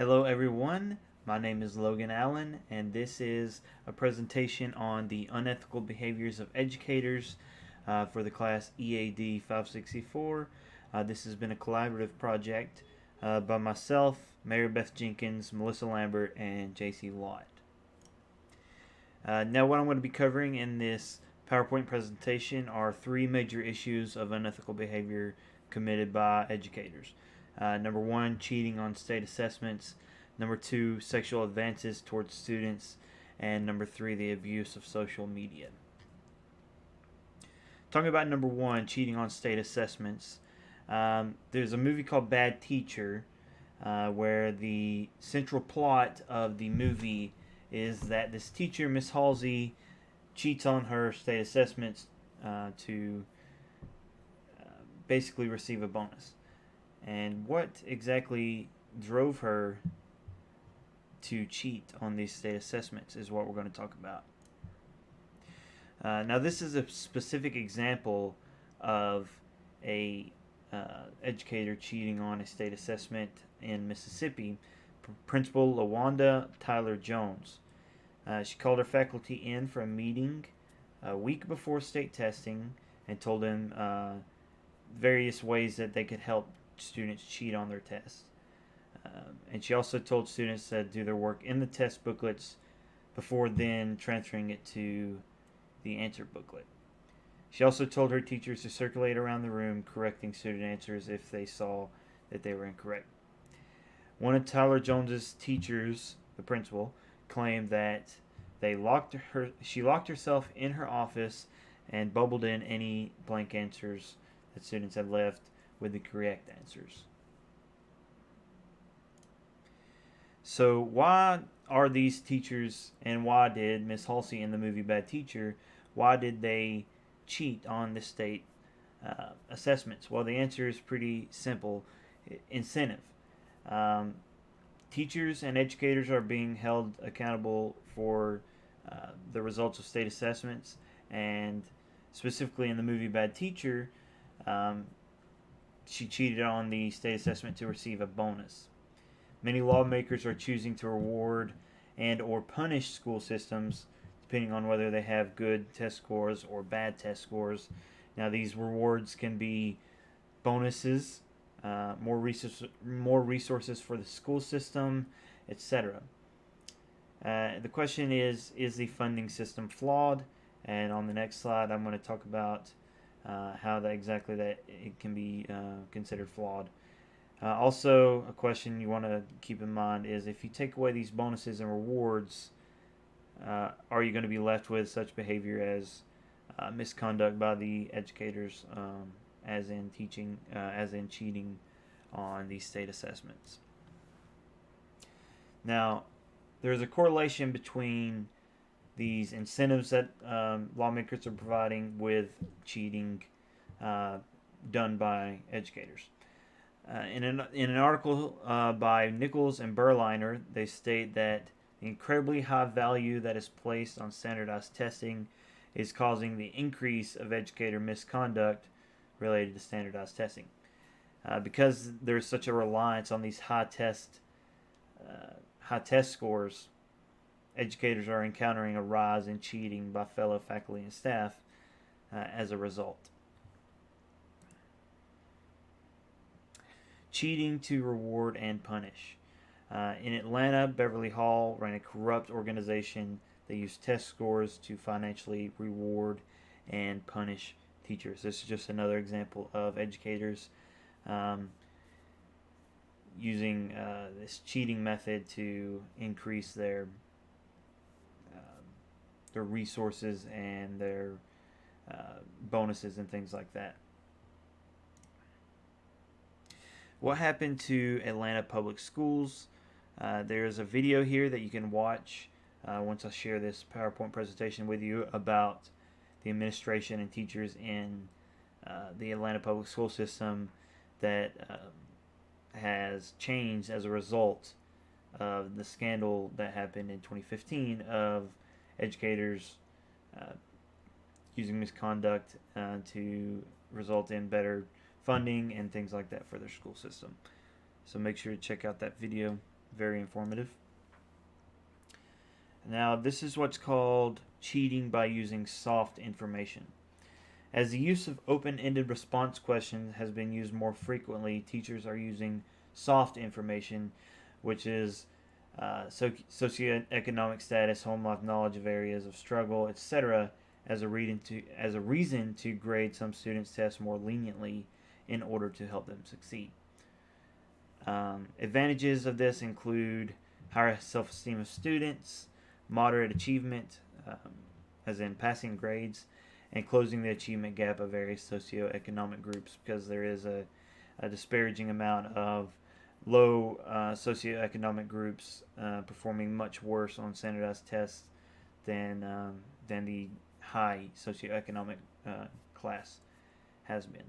Hello everyone, my name is Logan Allen and this is a presentation on the unethical behaviors of educators for the class EAD 564. This has been a collaborative project by myself, Mary Beth Jenkins, Melissa Lambert, and JC Watt. Now what I'm going to be covering in this PowerPoint presentation are three major issues of unethical behavior committed by educators. Number one, cheating on state assessments. Number two, sexual advances towards students. And number three, the abuse of social media. Talking about number one, cheating on state assessments. There's a movie called Bad Teacher where the central plot of the movie is that this teacher, Miss Halsey, cheats on her state assessments to basically receive a bonus. And what exactly drove her to cheat on these state assessments is what we're going to talk about. Now this is a specific example of a educator cheating on a state assessment in Mississippi. Principal LaWanda Tyler Jones. She called her faculty in for a meeting a week before state testing and told them various ways that they could help students cheat on their tests. And she also told students to do their work in the test booklets before then transferring it to the answer booklet. She also told her teachers to circulate around the room correcting student answers if they saw that they were incorrect. One of Tyler Jones's teachers, the principal, claimed that she locked herself in her office and bubbled in any blank answers that students had left with the correct answers. So why are these teachers, and why did Miss Halsey in the movie Bad Teacher, why did they cheat on the state assessments? Well, the answer is pretty simple. Incentive. Teachers and educators are being held accountable for the results of state assessments, and specifically in the movie Bad Teacher, she cheated on the state assessment to receive a bonus. Many lawmakers are choosing to reward and or punish school systems depending on whether they have good test scores or bad test scores. Now these rewards can be bonuses, more resources for the school system, etc. The question is the funding system flawed? And on the next slide I'm going to talk about how that it can be considered flawed. Also, a question you want to keep in mind is if you take away these bonuses and rewards, are you going to be left with such behavior as misconduct by the educators, as in cheating on these state assessments? Now, there's a correlation between these incentives that lawmakers are providing with cheating done by educators. In an article by Nichols and Berliner, they state that the incredibly high value that is placed on standardized testing is causing the increase of educator misconduct related to standardized testing. Because there's such a reliance on these high test scores, educators are encountering a rise in cheating by fellow faculty and staff as a result. Cheating to reward and punish. In Atlanta, Beverly Hall ran a corrupt organization that used test scores to financially reward and punish teachers. This is just another example of educators using this cheating method to increase their resources and their bonuses and things like that. What happened to Atlanta Public Schools? There's a video here that you can watch once I share this PowerPoint presentation with you about the administration and teachers in the Atlanta Public School system that has changed as a result of the scandal that happened in 2015 of educators using misconduct to result in better funding and things like that for their school system. So make sure to check out that video. Very informative. Now, this is what's called cheating by using soft information. As the use of open-ended response questions has been used more frequently, teachers are using soft information, which is socioeconomic status, home life knowledge of areas of struggle, etc., as a reason to grade some students' tests more leniently in order to help them succeed. Advantages of this include higher self-esteem of students, moderate achievement, as in passing grades, and closing the achievement gap of various socioeconomic groups, because there is a disparaging amount of low socioeconomic groups performing much worse on standardized tests than the high socioeconomic class has been.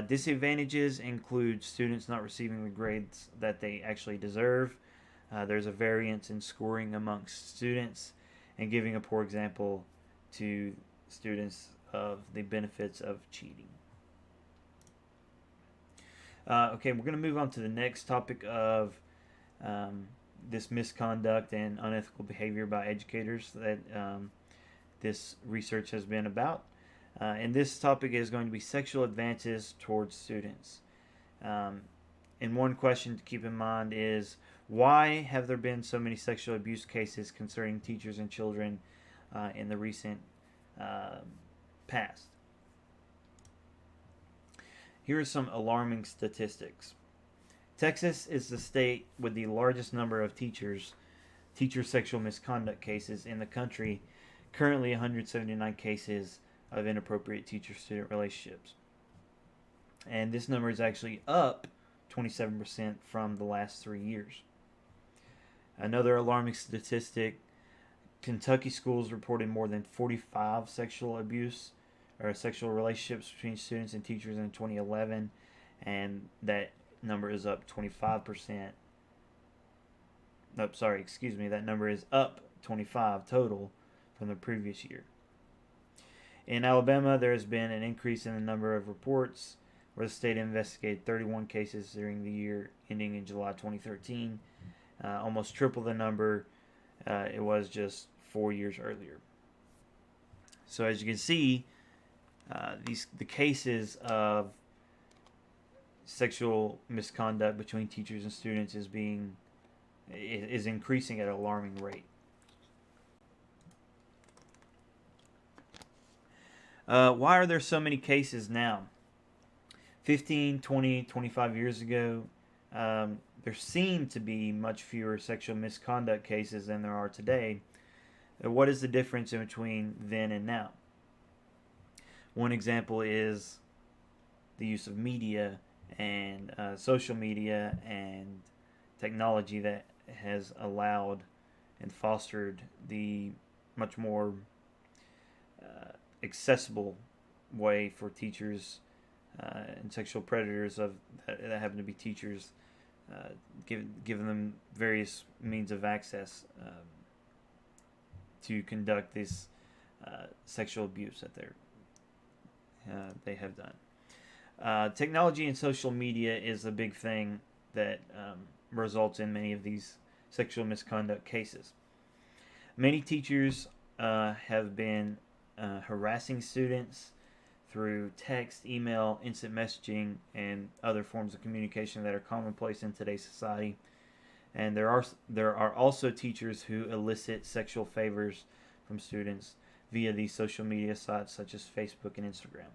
Disadvantages include students not receiving the grades that they actually deserve. There's a variance in scoring amongst students, and giving a poor example to students of the benefits of cheating. Okay, we're going to move on to the next topic of this misconduct and unethical behavior by educators that this research has been about. And this topic is going to be sexual advances towards students. And one question to keep in mind is, why have there been so many sexual abuse cases concerning teachers and children in the recent past? Here are some alarming statistics. Texas is the state with the largest number of teacher sexual misconduct cases in the country, currently 179 cases of inappropriate teacher-student relationships. And this number is actually up 27% from the last 3 years. Another alarming statistic, Kentucky schools reported more than 45 sexual abuse or sexual relationships between students and teachers in 2011, and that number is up 25%. That number is up 25 total from the previous year. In Alabama, there has been an increase in the number of reports, where the state investigated 31 cases during the year ending in July 2013, almost triple the number it was just 4 years earlier. So as you can see, the cases of sexual misconduct between teachers and students is increasing at an alarming rate. Why are there so many cases now? 15, 20, 25 years ago, there seemed to be much fewer sexual misconduct cases than there are today. What is the difference in between then and now? One example is the use of media and social media and technology that has allowed and fostered the much more accessible way for teachers and sexual predators that happen to be teachers, giving them various means of access to conduct this sexual abuse that they have done. Technology and social media is a big thing that results in many of these sexual misconduct cases. Many teachers have been harassing students through text, email, instant messaging, and other forms of communication that are commonplace in today's society. And there are also teachers who elicit sexual favors from students via these social media sites such as Facebook and Instagram.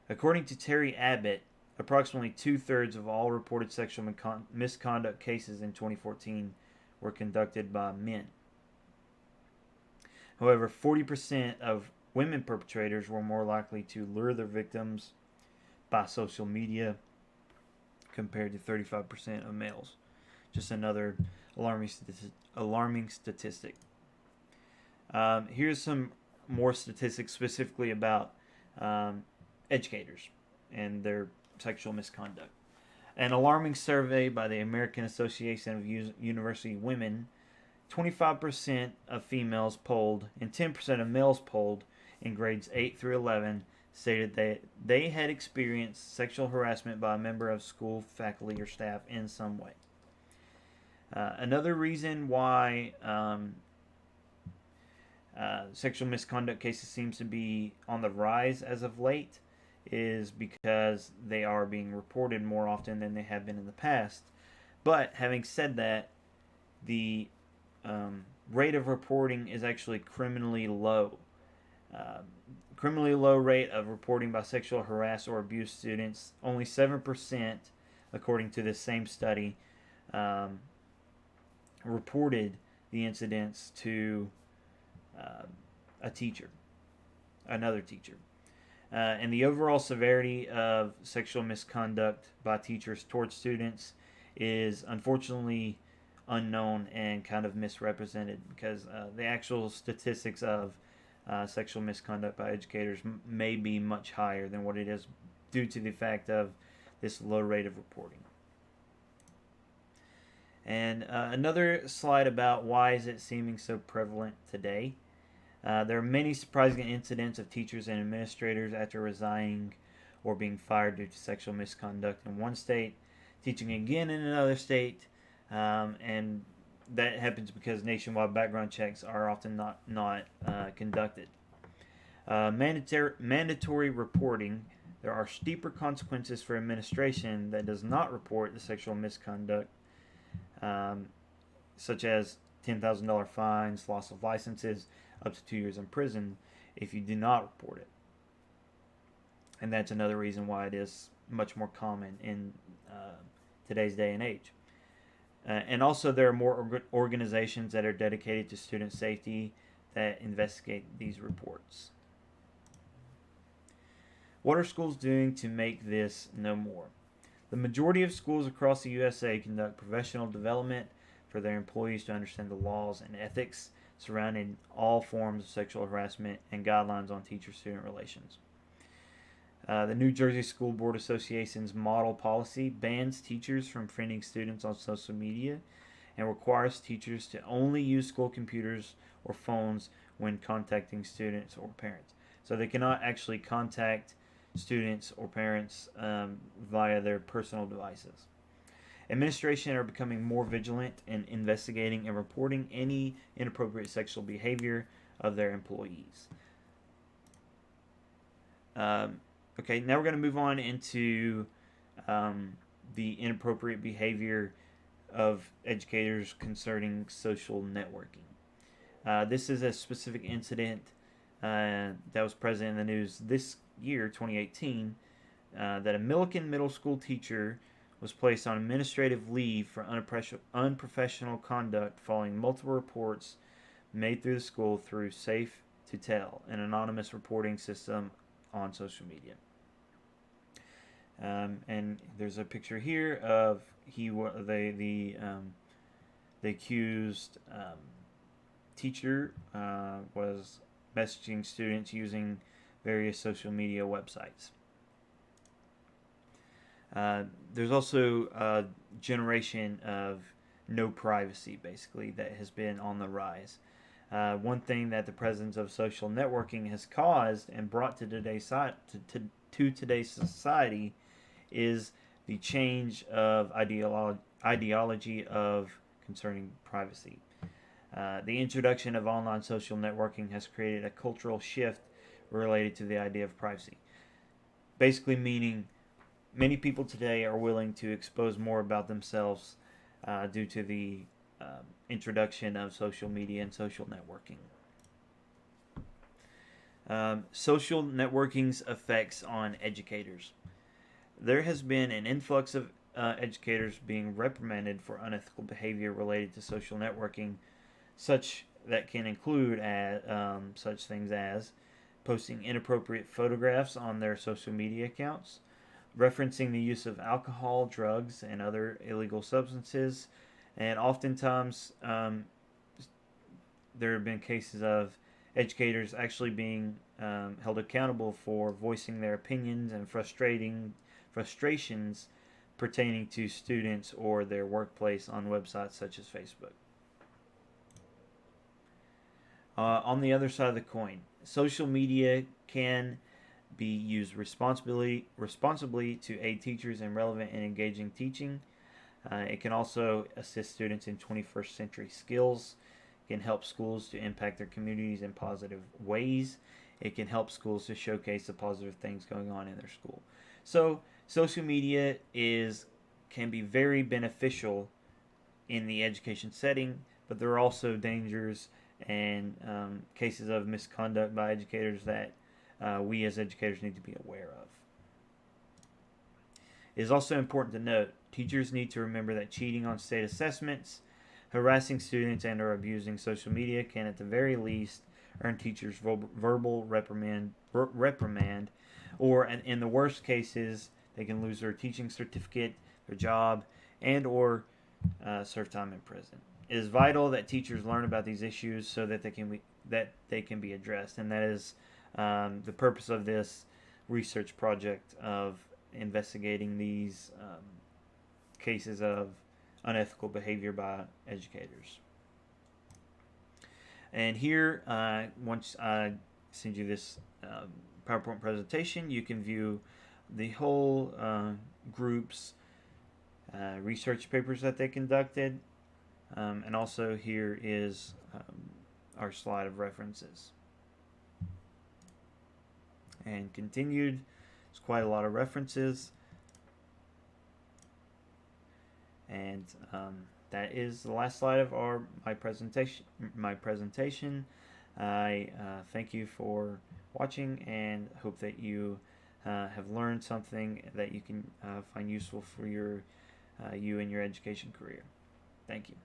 According to Terry Abbott, approximately 2/3 of all reported sexual misconduct cases in 2014 were conducted by men. However, 40% of women perpetrators were more likely to lure their victims by social media compared to 35% of males. Just another alarming statistic. Here's some more statistics specifically about educators and their sexual misconduct. An alarming survey by the American Association of University Women, 25% of females polled and 10% of males polled in grades 8 through 11 stated that they had experienced sexual harassment by a member of school, faculty, or staff in some way. Another reason why sexual misconduct cases seems to be on the rise as of late is because they are being reported more often than they have been in the past. But having said that, the rate of reporting is actually criminally low. Uh, Criminally low rate of reporting by sexual harass or abuse students, only 7%, according to this same study, um, reported the incidents to uh, a teacher, another teacher. And the overall severity of sexual misconduct by teachers towards students is unfortunately unknown and kind of misrepresented because the actual statistics of sexual misconduct by educators may be much higher than what it is due to the fact of this low rate of reporting. And another slide about why is it seeming so prevalent today. There are many surprising incidents of teachers and administrators after resigning or being fired due to sexual misconduct in one state, teaching again in another state, and that happens because nationwide background checks are often not conducted. Mandatory reporting. There are steeper consequences for administration that does not report the sexual misconduct, um, such as $10,000 fines, loss of licenses, up to 2 years in prison if you do not report it. And that's another reason why it is much more common in today's day and age. And also, there are more organizations that are dedicated to student safety that investigate these reports. What are schools doing to make this no more? The majority of schools across the USA conduct professional development for their employees to understand the laws and ethics surrounding all forms of sexual harassment and guidelines on teacher-student relations. The New Jersey School Board Association's model policy bans teachers from friending students on social media and requires teachers to only use school computers or phones when contacting students or parents. So they cannot actually contact students or parents via their personal devices. Administration are becoming more vigilant in investigating and reporting any inappropriate sexual behavior of their employees. Okay, now we're going to move on into the inappropriate behavior of educators concerning social networking. This is a specific incident that was present in the news this year, 2018, that a Milliken Middle School teacher was placed on administrative leave for unprofessional conduct following multiple reports made through the school through Safe to Tell, an anonymous reporting system on social media. And there's a picture here of the accused teacher was messaging students using various social media websites. There's also a generation of no privacy, basically, that has been on the rise. One thing that the presence of social networking has caused and brought to today's society is the change of ideology of concerning privacy. The introduction of online social networking has created a cultural shift related to the idea of privacy. Basically meaning many people today are willing to expose more about themselves due to the introduction of social media and social networking. Social networking's effects on educators. There has been an influx of educators being reprimanded for unethical behavior related to social networking, such that can include such things as posting inappropriate photographs on their social media accounts, referencing the use of alcohol, drugs, and other illegal substances, and oftentimes there have been cases of educators actually being held accountable for voicing their opinions and frustrations pertaining to students or their workplace on websites such as Facebook. On the other side of the coin, social media can be used responsibly to aid teachers in relevant and engaging teaching. It can also assist students in 21st century skills. It can help schools to impact their communities in positive ways. It can help schools to showcase the positive things going on in their school. So social media can be very beneficial in the education setting, but there are also dangers and cases of misconduct by educators that we as educators need to be aware of. It is also important to note teachers need to remember that cheating on state assessments, harassing students, and or abusing social media can at the very least earn teachers verbal reprimand, or in the worst cases they can lose their teaching certificate, their job, and or serve time in prison. It is vital that teachers learn about these issues so that they can be addressed, and that is the purpose of this research project of investigating these cases of unethical behavior by educators. And here, once I send you this PowerPoint presentation, you can view the whole group's research papers that they conducted. And also here is our slide of references. And continued, there's quite a lot of references. And that is the last slide of my presentation. I thank you for watching and hope that you have learned something that you can find useful for you in your education career. Thank you.